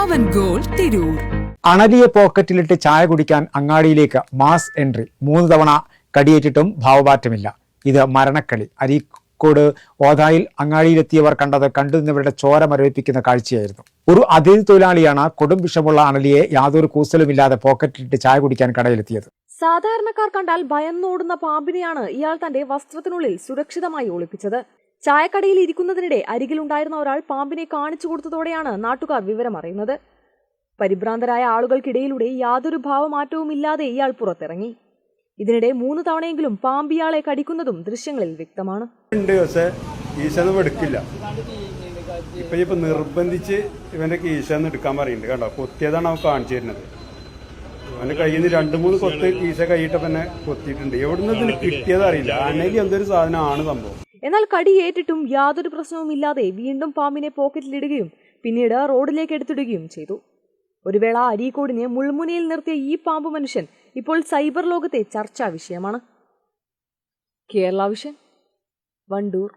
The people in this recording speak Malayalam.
പവൻ ഗോൾ തിരൂർ. അണലിയെ പോക്കറ്റിലിട്ട് ചായ കുടിക്കാൻ അങ്ങാടിയിലേക്ക് മാസ് എൻട്രി. 3 തവണ കടിയേറ്റിട്ടും ഭാവമാറ്റമില്ല. ഇത് മരണക്കളി. അരീക്കോട് ഓതായിൽ അങ്ങാടിയിലെത്തിയവർ കണ്ടു നിന്നവരുടെ ചോര മരവിപ്പിക്കുന്ന കാഴ്ചയായിരുന്നു. ഒരു അതിഥി തൊഴിലാളിയാണ് കൊടും വിഷമുള്ള അണലിയെ യാതൊരു കൂസലുമില്ലാതെ പോക്കറ്റിലിട്ട് ചായ കുടിക്കാൻ കടയിലെത്തിയത്. സാധാരണക്കാർ കണ്ടാൽ ഭയന്നോടുന്ന പാമ്പിനെയാണ് ഇയാൾ തന്റെ വസ്ത്രത്തിനുള്ളിൽ സുരക്ഷിതമായി ഒളിപ്പിച്ചത്. ചായക്കടയിൽ ഇരിക്കുന്നതിനിടെ അരികിലുണ്ടായിരുന്ന ഒരാൾ പാമ്പിനെ കാണിച്ചു കൊടുത്തതോടെയാണ് നാട്ടുകാർ വിവരം അറിയുന്നത്. പരിഭ്രാന്തരായ ആളുകൾക്കിടയിലൂടെ യാതൊരു ഭാവമാറ്റവുമില്ലാതെ ഇയാൾ പുറത്തിറങ്ങി. ഇതിനിടെ 3 തവണയെങ്കിലും പാമ്പ് ഇയാളെ കടിക്കുന്നതും ദൃശ്യങ്ങളിൽ വ്യക്തമാണ്. ഇപ്പൊ നിർബന്ധിച്ച് ഇവന്റെ കീശന്ന് എടുക്കാൻ പറയുന്നുണ്ട്. കണ്ടോ, കൊത്തിയതാണ് അവൻ കാണിച്ചു തരുന്നത്. അവന്റെ കയ്യിൽ നിന്ന് 2-3 കൊത്ത് കീശ കൈയിട്ടപ്പോ തന്നെ കൊത്തിയിട്ടുണ്ട്. എവിടുന്ന് ഇതിന് കിട്ടിയത് അറിയില്ല. അനലി എന്തൊരു സാധനമാണ് സംഭവം. എന്നാൽ കടിയേറ്റിട്ടും യാതൊരു പ്രശ്നവുമില്ലാതെ വീണ്ടും പാമ്പിനെ പോക്കറ്റിലിടുകയും പിന്നീട് റോഡിലേക്ക് എടുത്തിടുകയും ചെയ്തു. ഒരു വേള അരീക്കോടിനെ മുൾമുനയിൽ നിർത്തിയ ഈ പാമ്പ് മനുഷ്യൻ ഇപ്പോൾ സൈബർ ലോകത്തെ ചർച്ചാ വിഷയമാണ്. കേരള വിഷൻ, വണ്ടൂർ.